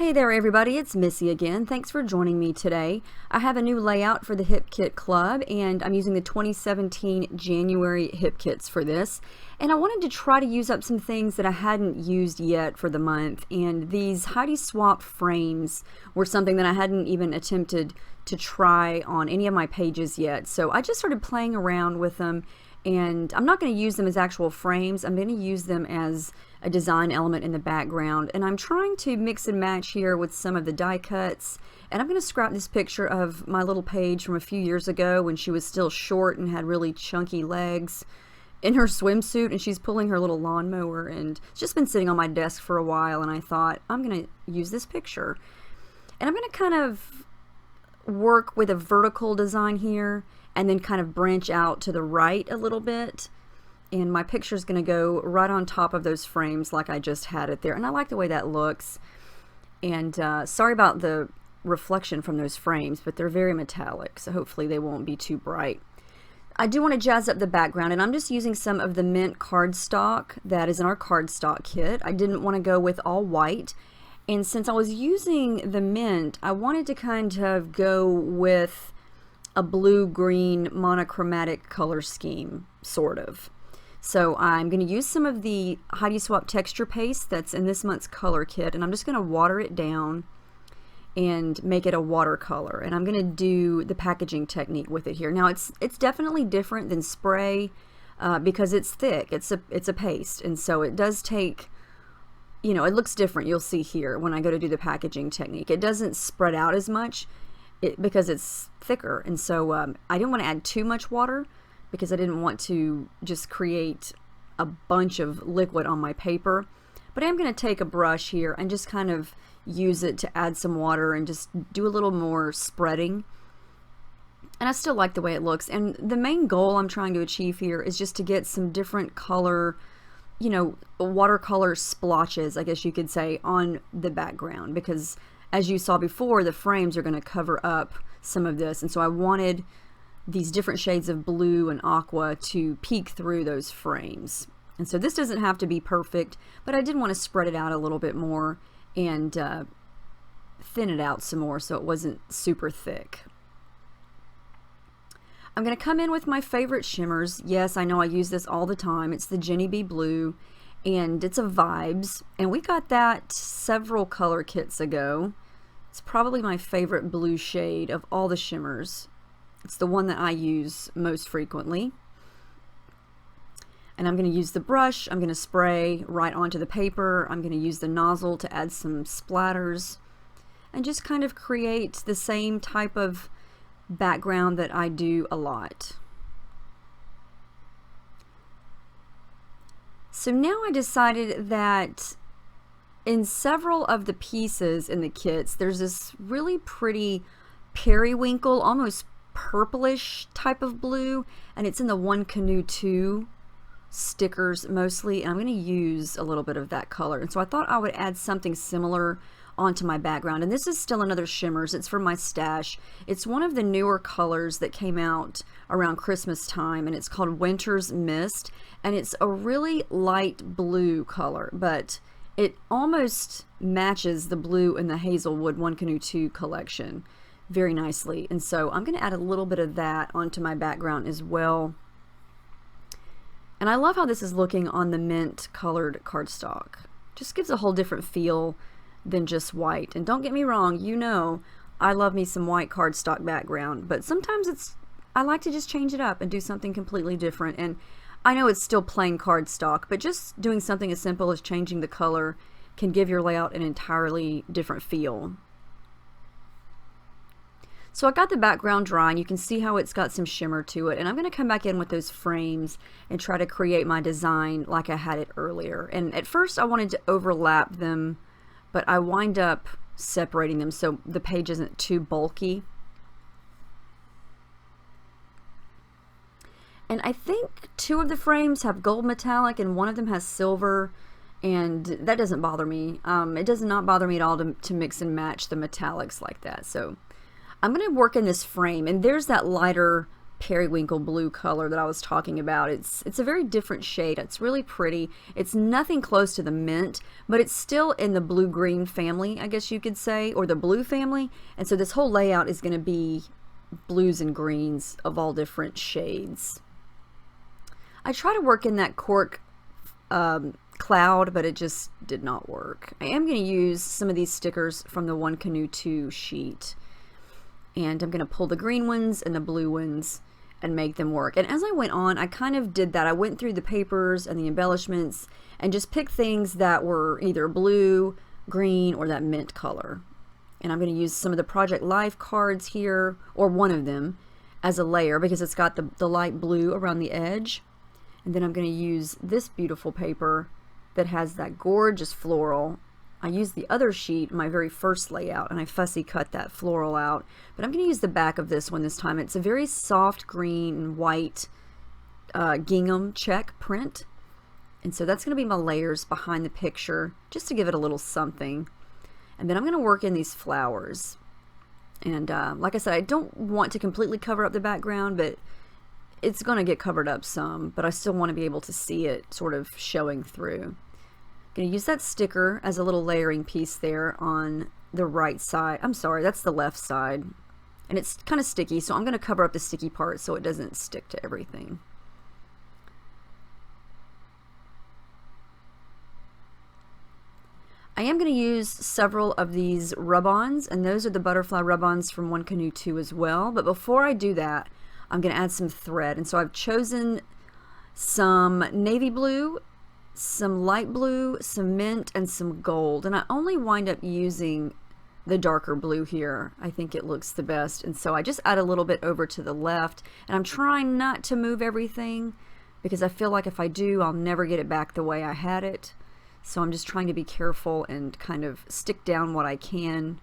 Hey there everybody, it's Missy again. Thanks for joining me today. I have a new layout for the Hip Kit Club and I'm using the 2017 January Hip Kits for this. And I wanted to try to use up some things that I hadn't used yet for the month, and these Heidi Swap frames were something that I hadn't even attempted to try on any of my pages yet. So I just started playing around with them, and I'm not going to use them as actual frames. I'm going to use them as a design element in the background, and I'm trying to mix and match here with some of the die cuts. And I'm going to scrap this picture of my little page from a few years ago when she was still short and had really chunky legs in her swimsuit, and she's pulling her little lawnmower, and it's just been sitting on my desk for a while, and I thought I'm going to use this picture. And I'm going to kind of work with a vertical design here and then kind of branch out to the right a little bit, and my picture is going to go right on top of those frames like I just had it there, and I like the way that looks. And sorry about the reflection from those frames, but they're very metallic, so hopefully they won't be too bright. I do want to jazz up the background, and I'm just using some of the mint cardstock that is in our cardstock kit. I didn't want to go with all white, and since I was using the mint, I wanted to kind of go with a blue-green monochromatic color scheme, sort of. So I'm going to use some of the Heidi Swap texture paste that's in this month's color kit, and I'm just going to water it down and make it a watercolor. And I'm going to do the packaging technique with it here. Now it's definitely different than spray because it's thick. It's a paste, and so it does take, you know, it looks different. You'll see here when I go to do the packaging technique. It doesn't spread out as much because it's thicker, and so I didn't want to add too much water because I didn't want to just create a bunch of liquid on my paper. But I'm going to take a brush here and just kind of use it to add some water and just do a little more spreading. And I still like the way it looks. And the main goal I'm trying to achieve here is just to get some different color, you know, watercolor splotches, I guess you could say, on the background, because as you saw before, the frames are going to cover up some of this, and so I wanted these different shades of blue and aqua to peek through those frames. And so this doesn't have to be perfect, but I did want to spread it out a little bit more and thin it out some more so it wasn't super thick. I'm going to come in with my favorite shimmers. Yes, I know I use this all the time. It's the Jenny B Blue, and it's a Vibes, and we got that several color kits ago. It's probably my favorite blue shade of all the shimmers. It's the one that I use most frequently. And I'm going to use the brush. I'm going to spray right onto the paper. I'm going to use the nozzle to add some splatters and just kind of create the same type of background that I do a lot. So now I decided that in several of the pieces in the kits, there's this really pretty periwinkle, almost purplish type of blue, and it's in the One Canoe 2 stickers mostly, and I'm going to use a little bit of that color. And so I thought I would add something similar onto my background, and this is still another shimmers. It's from my stash. It's one of the newer colors that came out around Christmas time, and it's called Winter's Mist, and it's a really light blue color, but it almost matches the blue in the Hazelwood One Canoe 2 collection very nicely. And so I'm going to add a little bit of that onto my background as well. And I love how this is looking on the mint colored cardstock. Just gives a whole different feel than just white. And don't get me wrong, you know I love me some white cardstock background, but sometimes I like to just change it up and do something completely different. And I know it's still plain cardstock, but just doing something as simple as changing the color can give your layout an entirely different feel. So I got the background dry, and you can see how it's got some shimmer to it, and I'm going to come back in with those frames and try to create my design like I had it earlier. And at first I wanted to overlap them, but I wind up separating them so the page isn't too bulky. And I think two of the frames have gold metallic and one of them has silver, and that doesn't bother me. It does not bother me at all to mix and match the metallics like that. So I'm going to work in this frame, and there's that lighter periwinkle blue color that I was talking about. It's a very different shade. It's really pretty. It's nothing close to the mint, but it's still in the blue-green family, I guess you could say, or the blue family. And so this whole layout is going to be blues and greens of all different shades. I try to work in that cork cloud, but it just did not work. I am going to use some of these stickers from the One Canoe 2 sheet. And I'm going to pull the green ones and the blue ones and make them work. And as I went on, I kind of did that. I went through the papers and the embellishments and just picked things that were either blue, green, or that mint color. And I'm going to use some of the Project Life cards here, or one of them, as a layer because it's got the light blue around the edge. And then I'm going to use this beautiful paper that has that gorgeous floral. I used the other sheet in my very first layout and I fussy cut that floral out, but I'm going to use the back of this one this time. It's a very soft green and white gingham check print, and so that's going to be my layers behind the picture just to give it a little something. And then I'm going to work in these flowers, and like I said, I don't want to completely cover up the background, but it's going to get covered up some, but I still want to be able to see it sort of showing through. Going to use that sticker as a little layering piece there on the right side. I'm sorry, that's the left side. And it's kind of sticky, so I'm going to cover up the sticky part so it doesn't stick to everything. I am going to use several of these rub-ons, and those are the butterfly rub-ons from One Canoe 2 as well. But before I do that, I'm going to add some thread. And so I've chosen some navy blue, some light blue, some mint, and some gold. And I only wind up using the darker blue here. I think it looks the best. And so I just add a little bit over to the left. And I'm trying not to move everything because I feel like if I do, I'll never get it back the way I had it. So I'm just trying to be careful and kind of stick down what I can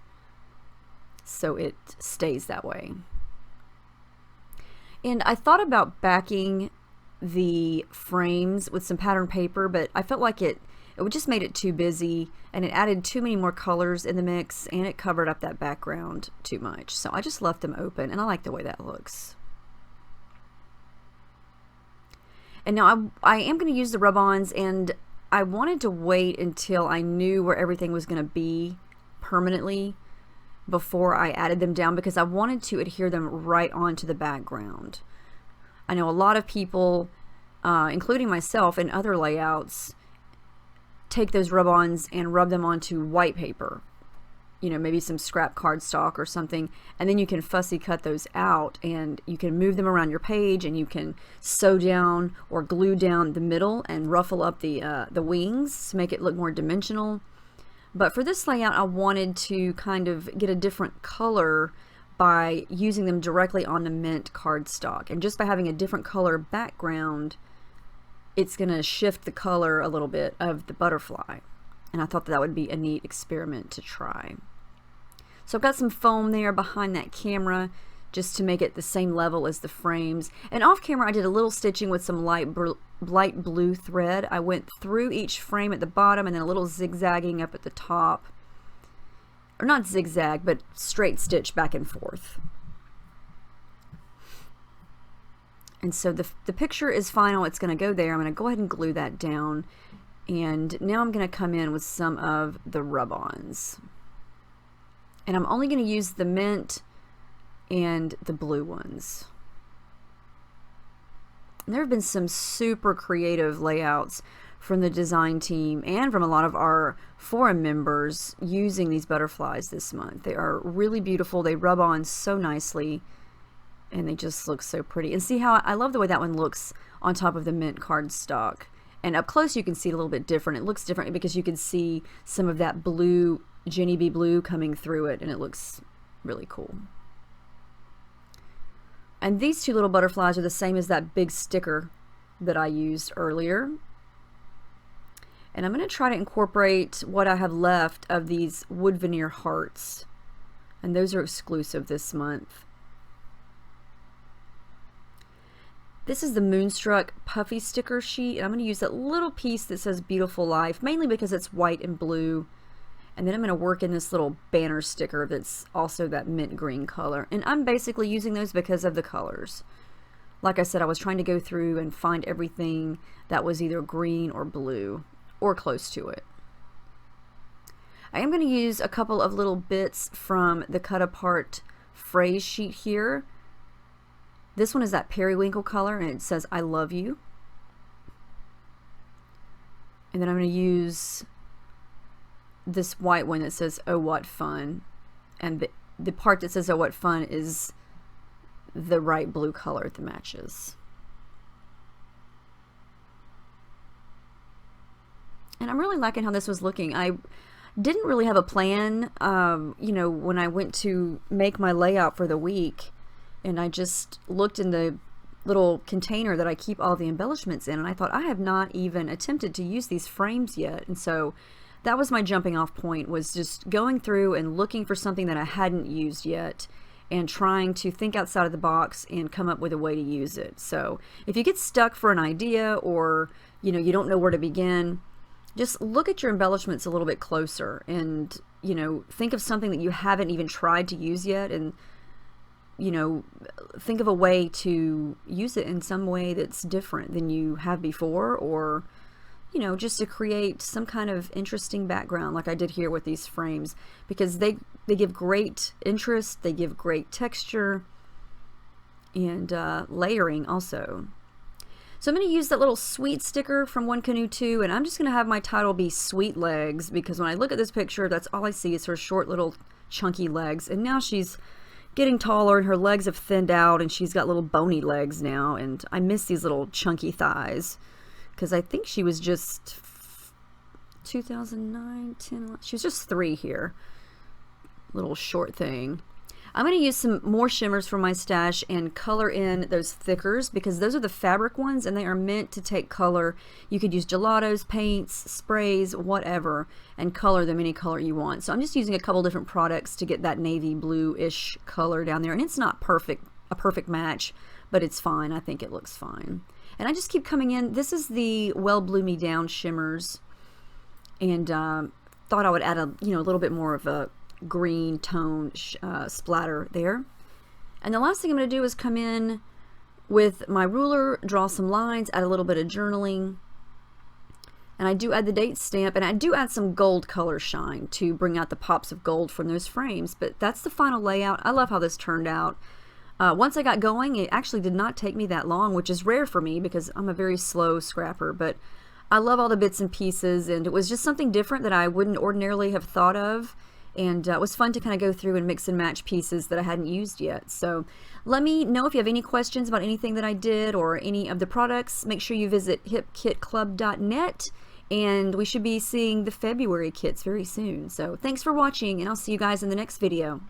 so it stays that way. And I thought about backing the frames with some pattern paper, but I felt like it would just made it too busy and it added too many more colors in the mix and it covered up that background too much. So I just left them open and I like the way that looks. And now I am going to use the rub-ons, and I wanted to wait until I knew where everything was going to be permanently before I added them down because I wanted to adhere them right onto the background. I know a lot of people, including myself in other layouts, take those rub-ons and rub them onto white paper, you know, maybe some scrap cardstock or something, and then you can fussy cut those out and you can move them around your page and you can sew down or glue down the middle and ruffle up the wings to make it look more dimensional. But for this layout, I wanted to kind of get a different color by using them directly on the mint cardstock. And just by having a different color background, it's going to shift the color a little bit of the butterfly. And I thought that would be a neat experiment to try. So I've got some foam there behind that camera just to make it the same level as the frames. And off camera I did a little stitching with some light blue thread. I went through each frame at the bottom and then a little zigzagging up at the top. Or not zigzag, but straight stitch back and forth. And so the picture is final. It's going to go there. I'm going to go ahead and glue that down. And now I'm going to come in with some of the rub-ons. And I'm only going to use the mint and the blue ones. And there have been some super creative layouts from the design team and from a lot of our forum members using these butterflies this month. They are really beautiful. They rub on so nicely and they just look so pretty. And see how I love the way that one looks on top of the mint cardstock. And up close you can see it a little bit different. It looks different because you can see some of that blue, Jenny Bee blue coming through it, and it looks really cool. And these two little butterflies are the same as that big sticker that I used earlier. And I'm going to try to incorporate what I have left of these wood veneer hearts. And those are exclusive this month. This is the Moonstruck Puffy sticker sheet. And I'm going to use that little piece that says Beautiful Life, mainly because it's white and blue. And then I'm going to work in this little banner sticker that's also that mint green color. And I'm basically using those because of the colors. like I said, I was trying to go through and find everything that was either green or blue or close to it. I am going to use a couple of little bits from the cut apart phrase sheet here. This one is that periwinkle color and it says I love you. And then I'm going to use this white one that says oh what fun, and the part that says oh what fun is the right blue color that matches. And I'm really liking how this was looking. I didn't really have a plan, you know, when I went to make my layout for the week, and I just looked in the little container that I keep all the embellishments in, and I thought I have not even attempted to use these frames yet. And so that was my jumping off point, was just going through and looking for something that I hadn't used yet and trying to think outside of the box and come up with a way to use it. So if you get stuck for an idea, or you know, you don't know where to begin, just look at your embellishments a little bit closer and, you know, think of something that you haven't even tried to use yet, and, you know, think of a way to use it in some way that's different than you have before, or, you know, just to create some kind of interesting background like I did here with these frames, because they give great interest, they give great texture, and layering also. So I'm going to use that little sweet sticker from One Canoe 2, and I'm just going to have my title be Sweet Legs, because when I look at this picture, that's all I see is her short little chunky legs. And now she's getting taller and her legs have thinned out and she's got little bony legs now, and I miss these little chunky thighs, because I think she was just 2009, 10, 11, she was just 3 here. Little short thing. I'm going to use some more shimmers from my stash and color in those thickers, because those are the fabric ones and they are meant to take color. You could use gelatos, paints, sprays, whatever, and color them any color you want. So I'm just using a couple different products to get that navy blue-ish color down there, and it's not a perfect match, but it's fine. I think it looks fine. And I just keep coming in. This is the Well Blue Me Down shimmers, and thought I would add a little bit more of a green tone splatter there. And the last thing I'm going to do is come in with my ruler, draw some lines, add a little bit of journaling, and I do add the date stamp, and I do add some gold color shine to bring out the pops of gold from those frames. But that's the final layout. I love how this turned out. Once I got going, it actually did not take me that long, which is rare for me because I'm a very slow scrapper, but I love all the bits and pieces, and it was just something different that I wouldn't ordinarily have thought of. And it was fun to kind of go through and mix and match pieces that I hadn't used yet. So let me know if you have any questions about anything that I did or any of the products. Make sure you visit hipkitclub.net, and we should be seeing the February kits very soon. So thanks for watching, and I'll see you guys in the next video.